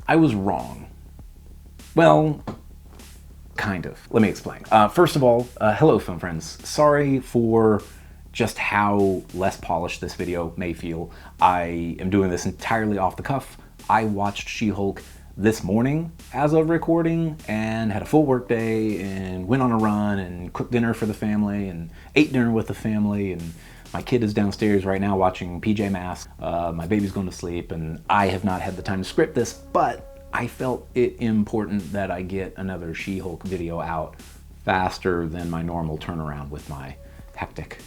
I was wrong. Well, kind of. Let me explain. First of all, hello film friends. Sorry for just how less polished this video may feel. I am doing this entirely off the cuff. I watched She-Hulk this morning as of recording and had a full work day and went on a run and cooked dinner for the family and ate dinner with the family, and my kid is downstairs right now watching PJ Masks. My baby's going to sleep, and I have not had the time to script this, but I felt it important that I get another She-Hulk video out faster than my normal turnaround with my hectic,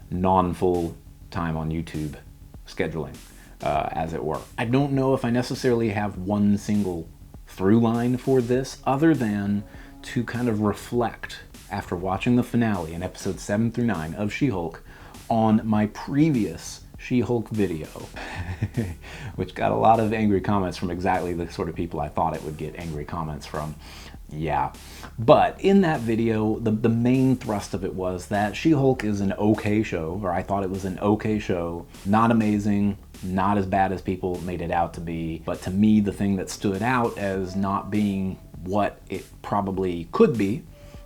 non-full time on YouTube scheduling, as it were. I don't know if I necessarily have one single through line for this, other than to kind of reflect after watching the finale in episodes 7 through 9 of She-Hulk on my previous She-Hulk video, which got a lot of angry comments from exactly the sort of people I thought it would get angry comments from. Yeah, but in that video, the main thrust of it was that She-Hulk is an okay show, or I thought it was an okay show. Not amazing, not as bad as people made it out to be, but to me, the thing that stood out as not being what it probably could be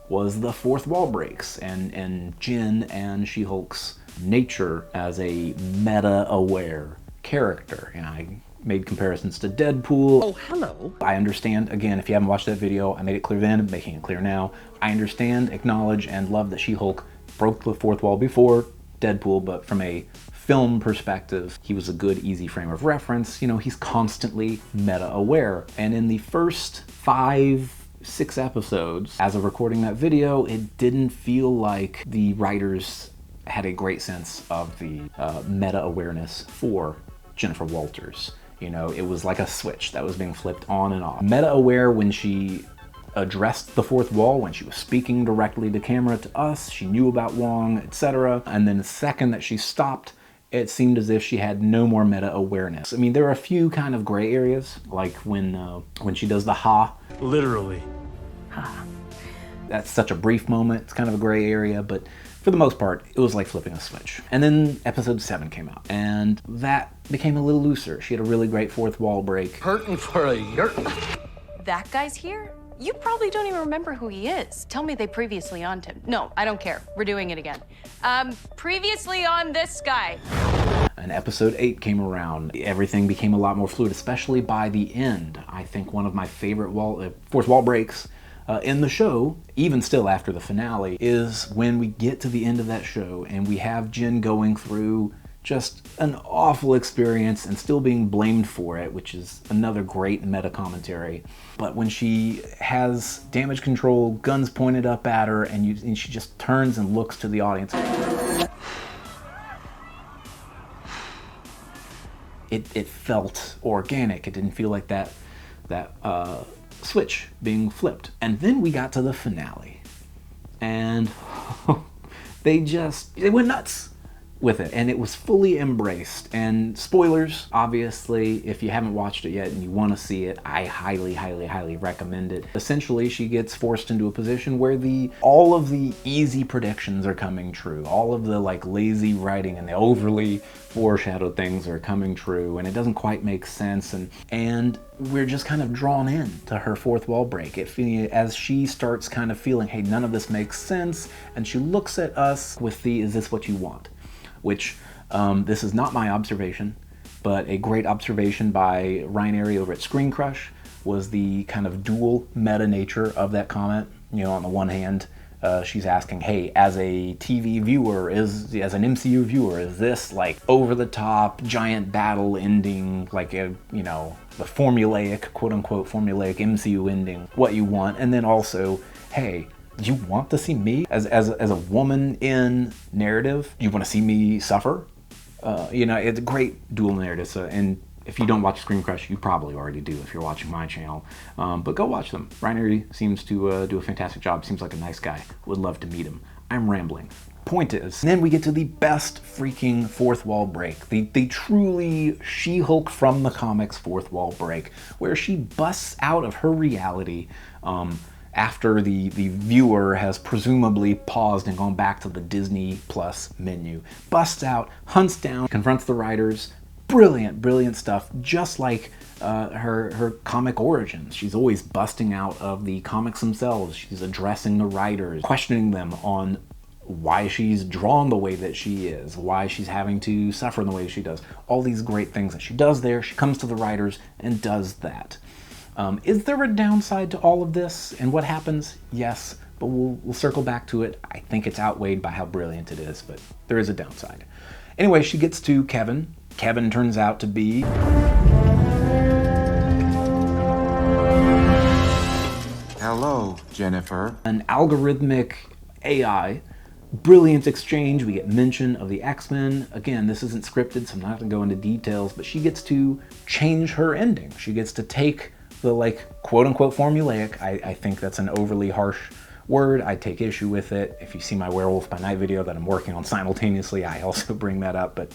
was the fourth wall breaks and Jin and She-Hulk's nature as a meta-aware character. And I made comparisons to Deadpool. Oh, hello. I understand, again, if you haven't watched that video, I made it clear then, I'm making it clear now. I understand, acknowledge, and love that She-Hulk broke the fourth wall before Deadpool, but from a film perspective, he was a good, easy frame of reference. You know, he's constantly meta-aware. And in the first 5-6 episodes, as of recording that video, it didn't feel like the writers had a great sense of the meta-awareness for Jennifer Walters. You know, it was like a switch that was being flipped on and off. Meta-aware when she addressed the fourth wall, when she was speaking directly to camera to us, she knew about Wong, etc. And then the second that she stopped, it seemed as if she had no more meta-awareness. I mean, there are a few kind of gray areas, like when she does the ha. Literally. Ha. That's such a brief moment, it's kind of a gray area, but for the most part, it was like flipping a switch. And then episode 7 came out, and that became a little looser. She had a really great fourth wall break. Hurting for a yurt. That guy's here? You probably don't even remember who he is. Tell me they previously on him. No, I don't care. We're doing it again. Previously on this guy. And episode 8 came around. Everything became a lot more fluid, especially by the end. I think one of my favorite fourth wall breaks in the show, even still after the finale, is when we get to the end of that show and we have Jin going through just an awful experience and still being blamed for it, which is another great meta commentary. But when she has damage control, guns pointed up at her, and she just turns and looks to the audience. It felt organic. It didn't feel like that switch being flipped. And then we got to the finale, and they went nuts with it, and it was fully embraced. And spoilers, obviously, if you haven't watched it yet and you want to see it, I highly recommend it. Essentially, she gets forced into a position where all of the easy predictions are coming true. All of the like lazy writing and the overly foreshadowed things are coming true, and it doesn't quite make sense, and we're just kind of drawn in to her fourth wall break. As she starts kind of feeling, hey, none of this makes sense, and she looks at us with the, is this what you want? Which, this is not my observation, but a great observation by Ryan Airy over at Screen Crush was the kind of dual meta nature of that comment. You know, on the one hand, she's asking, hey, as a TV viewer, as an MCU viewer, is this like over-the-top, giant battle ending, like the formulaic, quote-unquote formulaic MCU ending, what you want? And then also, hey, do you want to see me as a woman in narrative? Do you want to see me suffer? It's a great dual narrative. So, and if you don't watch Screen Crush, you probably already do if you're watching my channel. But go watch them. Ryan Airy seems to do a fantastic job. Seems like a nice guy. Would love to meet him. I'm rambling. Point is, then we get to the best freaking fourth wall break. The truly She-Hulk from the comics fourth wall break, where she busts out of her reality after the viewer has presumably paused and gone back to the Disney Plus menu. Busts out, hunts down, confronts the writers, brilliant, brilliant stuff, just like her comic origins. She's always busting out of the comics themselves. She's addressing the writers, questioning them on why she's drawn the way that she is, why she's having to suffer in the way she does. All these great things that she does there, she comes to the writers and does that. Is there a downside to all of this and what happens? Yes, but we'll circle back to it. I think it's outweighed by how brilliant it is, but there is a downside. Anyway, she gets to Kevin. Kevin turns out to be hello, Jennifer. an algorithmic AI. Brilliant exchange. We get mention of the X-Men. Again, this isn't scripted, so I'm not going to go into details, but she gets to change her ending. She gets to take the, like, quote-unquote formulaic. I think that's an overly harsh word. I take issue with it. If you see my Werewolf by Night video that I'm working on simultaneously, I also bring that up, but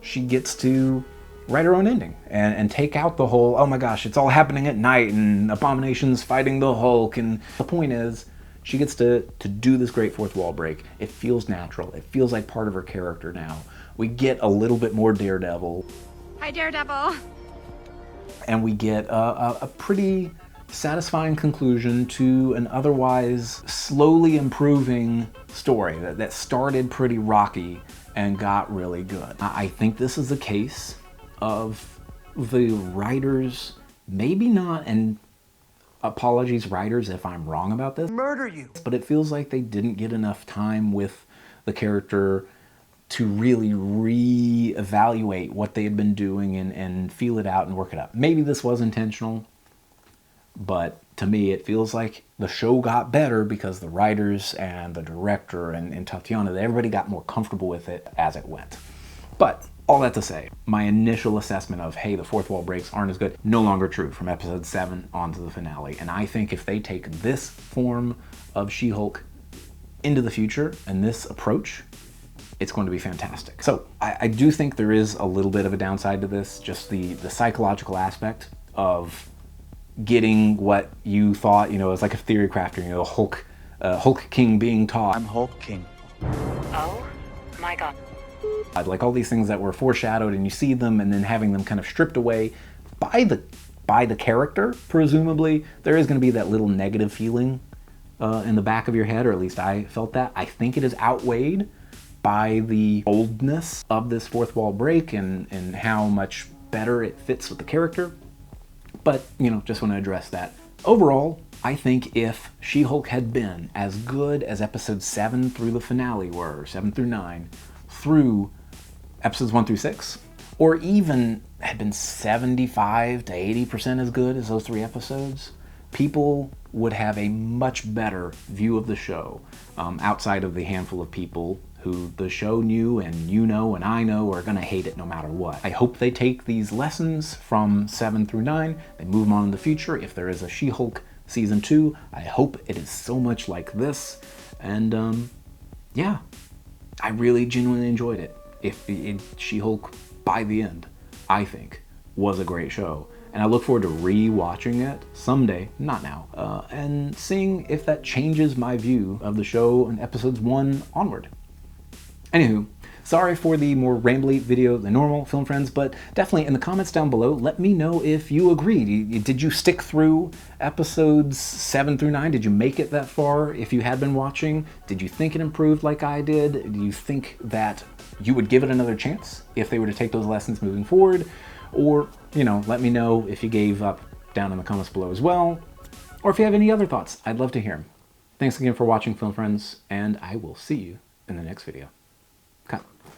she gets to write her own ending and take out the whole, oh my gosh, it's all happening at night and Abomination's fighting the Hulk. And the point is, she gets to do this great fourth wall break. It feels natural. It feels like part of her character now. We get a little bit more Daredevil. Hi, Daredevil. And we get a pretty satisfying conclusion to an otherwise slowly improving story that started pretty rocky and got really good. I think this is a case of the writers, maybe not, and apologies writers if I'm wrong about this, Murder you. but it feels like they didn't get enough time with the character to really re-evaluate what they had been doing and feel it out and work it up. Maybe this was intentional, but to me it feels like the show got better because the writers and the director and Tatiana, everybody got more comfortable with it as it went. But all that to say, my initial assessment of, hey, the fourth wall breaks aren't as good, no longer true from episode 7 on to the finale. And I think if they take this form of She-Hulk into the future and this approach, it's going to be fantastic. So I do think there is a little bit of a downside to this, just the psychological aspect of getting what you thought, you know, as like a theory crafter, you know, Hulk King being Todd. I'm Hulk King. Oh my God. Like all these things that were foreshadowed and you see them and then having them kind of stripped away by the character, presumably, there is going to be that little negative feeling in the back of your head, or at least I felt that. I think it is outweighed by the boldness of this fourth wall break and how much better it fits with the character. But, you know, just want to address that. Overall, I think if She-Hulk had been as good as episodes 7 through the finale were, 7 through 9, through episodes 1 through 6, or even had been 75 to 80% as good as those 3 episodes, people would have a much better view of the show, outside of the handful of people who the show knew and you know and I know are gonna hate it no matter what. I hope they take these lessons from 7 through 9, they move them on in the future. If there is a She-Hulk season 2, I hope it is so much like this. And yeah, I really genuinely enjoyed it. She-Hulk, by the end, I think, was a great show. And I look forward to re-watching it someday, not now, and seeing if that changes my view of the show in episodes 1 onward. Anywho, sorry for the more rambly video than normal, film friends, but definitely in the comments down below, let me know if you agreed. Did you stick through episodes 7 through 9? Did you make it that far? If you had been watching, did you think it improved like I did? Do you think that you would give it another chance if they were to take those lessons moving forward? Or, you know, let me know if you gave up down in the comments below as well. Or if you have any other thoughts, I'd love to hear them. Thanks again for watching, film friends, and I will see you in the next video. Cut.